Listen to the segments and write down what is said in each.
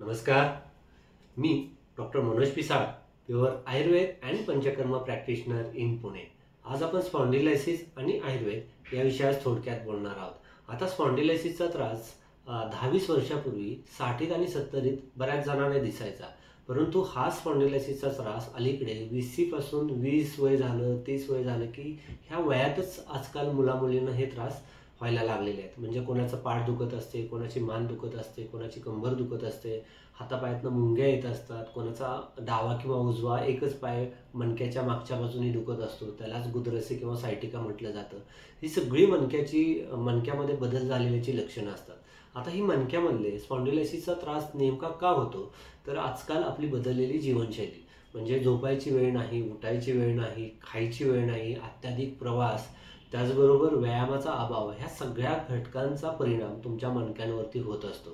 नमस्कार. मी doctor Manoj Pisal, pure Ayurveda and panchakarma practitioner in Pune. आज आपण स्पॉन्डिलायसिस आणि आयुर्वेद या विषयावर थोडक्यात बोलणार आहोत. आता स्पॉन्डिलायसिसचा त्रास 10-20 वर्षापूर्वी 60 आणि 70 बऱ्याच जणांना दिसायचा, परंतु हा स्पॉन्डिलायसिसचा त्रास अलीकडे 20 पासून 20 वय झालं, 30 वय झालं की ह्या वयातच आजकाल मुलामुलींना हे त्रास व्हायला लागलेले आहेत. म्हणजे कोणाचं पाठ दुखत असते, कोणाची मान दुखत असते, कोणाची कंबर दुखत असते, हातापायातनं मुंग्या येत असतात, कोणाचा डावा किंवा उजवा एकच पाय मणक्याच्या मागच्या बाजूने दुखत असतो, त्यालाच गुदरसी किंवा सायटिका म्हटलं जातं. ही सगळी मणक्यामध्ये बदल झालेल्याची लक्षणं असतात. आता ही मणक्यामधले स्पॉन्डिलायसिसचा त्रास नेमका का होतो? तर आजकाल आपली बदललेली जीवनशैली, म्हणजे झोपायची वेळ नाही, उठायची वेळ नाही, खायची वेळ नाही, अत्याधिक प्रवास, त्याचबरोबर व्यायामाचा अभाव, ह्या सगळ्या घटकांचा परिणाम तुमच्या मणक्यांवरती होत असतो.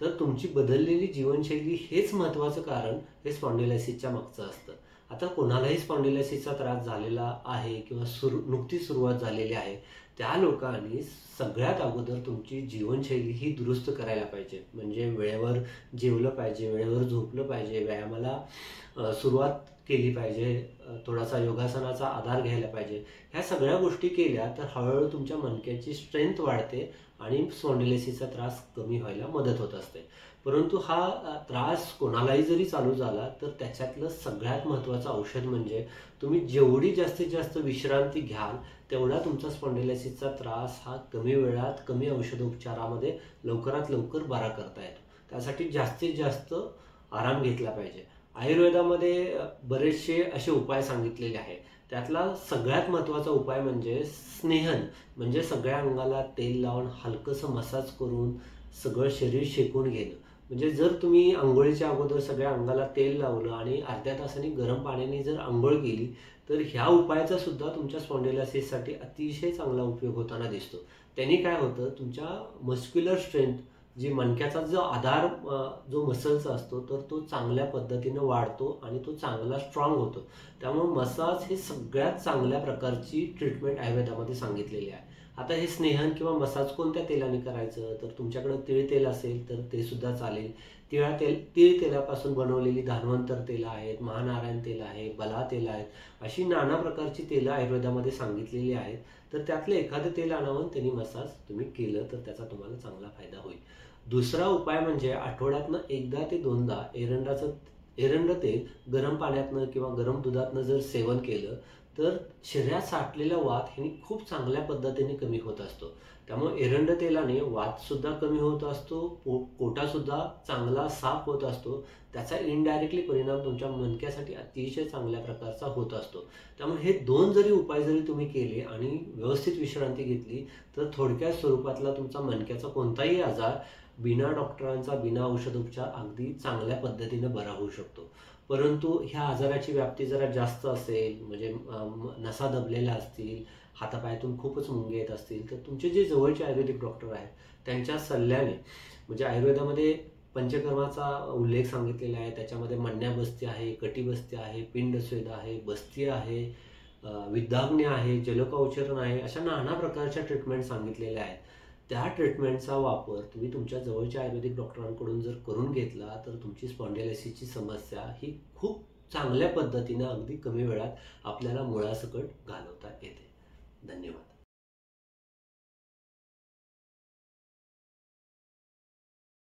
तर तुमची बदललेली जीवनशैली हेच महत्त्वाचं कारण हे स्पॉन्डिलायसिसच्या मागचं असतं. आता कोणालाही स्पॉन्डिलायसिसचा त्रास झालेला आहे किंवा नुकतीच सुरुवात झालेली आहे, त्या लोकांनी सगळ्यात अगोदर तुमची जीवनशैली ही दुरुस्त करायला पाहिजे. म्हणजे वेळेवर जेवलं पाहिजे, वेळेवर झोपलं पाहिजे, व्यायामाला सुरुवात केली पाहिजे, थोडासा योगासनाचा आधार घ्यायला पाहिजे. ह्या सगळ्या गोष्टी केल्या तर हळूहळू तुमच्या मणक्याची स्ट्रेंथ वाढते आणि स्पॉन्डिलायसिसचा त्रास कमी व्हायला मदत होत असते. परंतु हा त्रास कोणालाही जरी चालू झाला तर त्याच्यातलं सगळ्यात महत्त्वाचं औषध म्हणजे तुम्ही जेवढी जास्तीत जास्त विश्रांती घ्याल तेवढा तुमचा स्पॉन्डिलायसिसचा त्रास हा कमी वेळात, कमी औषधोपचारामध्ये लवकरात लवकर बरा करता येतो. त्यासाठी जास्तीत जास्त आराम घेतला पाहिजे. आयुर्वेदामध्ये बरेचसे असे उपाय सांगितलेले आहेत. त्यातला सगळ्यात महत्त्वाचा उपाय म्हणजे स्नेहन, म्हणजे सगळ्या अंगाला तेल लावून हलकंसं मसाज करून सगळं शरीर शेकून घेणं. म्हणजे जर तुम्ही अंघोळीच्या अगोदर सगळ्या अंगाला तेल लावलं आणि अर्ध्या तासाने गरम पाण्याने जर अंघोळ केली तर ह्या उपायाचा सुद्धा तुमच्या स्पॉन्डिलायसिससाठी अतिशय चांगला उपयोग होताना दिसतो. त्यांनी काय होतं, तुमच्या मस्क्युलर स्ट्रेंथ, जी मणक्याचा जो आधार, जो मसलचा असतो, तर तो चांगल्या पद्धतीनं वाढतो आणि तो चांगला स्ट्रॉंग होतो. त्यामुळे मसाज हे सगळ्यात चांगल्या प्रकारची ट्रीटमेंट आयुर्वेदामध्ये सांगितलेली आहे. आता हे स्नेहन किंवा मसाज कोणत्या तेलाने करायचं, तर तुमच्याकडे तीळ तेल असेल तर ते सुद्धा चालेल. तीळ तेलापासून बनवलेली धान्वंतर तेलं आहेत, महानारायण तेल आहे, बला तेल आहेत, अशी नाना प्रकारची तेलं आयुर्वेदामध्ये सांगितलेली आहेत. तर त्यातलं एखादं तेल आणावून त्यांनी मसाज तुम्ही केलं तर त्याचा तुम्हाला चांगला फायदा होईल. दुसरा उपाय म्हणजे आठवड्यातनं 1 ते 2दा एरंड तेल गरम पाण्यातनं किंवा गरम दुधातनं जर सेवन केलं तर शरीरात साठलेला वात ह्यानी खूप चांगल्या पद्धतीने कमी होत असतो. त्यामुळे एरंड तेलाने वातसुद्धा कमी होत असतो, पोटासुद्धा चांगला साफ होत असतो. त्याचा इनडायरेक्टली परिणाम तुमच्या मणक्यासाठी अतिशय चांगल्या प्रकारचा होत असतो. त्यामुळे हे 2 जरी उपाय जरी तुम्ही केले आणि व्यवस्थित विश्रांती घेतली तर थोडक्या स्वरूपातला तुमचा मणक्याचा कोणताही आजार बिना डॉक्टरांचा, बिना औषधोपचार अगदी चांगल्या पद्धतीने बरा होऊ शकतो. परंतु ह्या आजाराची व्याप्ती जरा जास्त असेल, म्हणजे नसा दबलेल्या असतील, हातापायातून खूपच मुंगे येत असतील, तर तुमचे जे जवळचे आयुर्वेदिक डॉक्टर आहेत त्यांच्या सल्ल्याने, म्हणजे आयुर्वेदामध्ये पंचकर्माचा उल्लेख सांगितलेला आहे. त्याच्यामध्ये मण्याबस्ती आहे, कटिबस्ती आहे, पिंडस्वेद आहे, बस्ती आहे, विद्धाग्नी आहे, जलकौचरण आहे, अशा नाना प्रकारच्या ट्रीटमेंट सांगितलेल्या आहेत. त्या ट्रीटमेंटचा वापर तुम्ही तुमच्या जवळच्या आयुर्वेदिक डॉक्टरांकडून जर करून घेतला तर तुमची स्पॉन्डिलायसिसची समस्या ही खूप चांगल्या पद्धतीने अगदी कमी वेळात आपल्याला मुळासकट घालवता येते. धन्यवाद.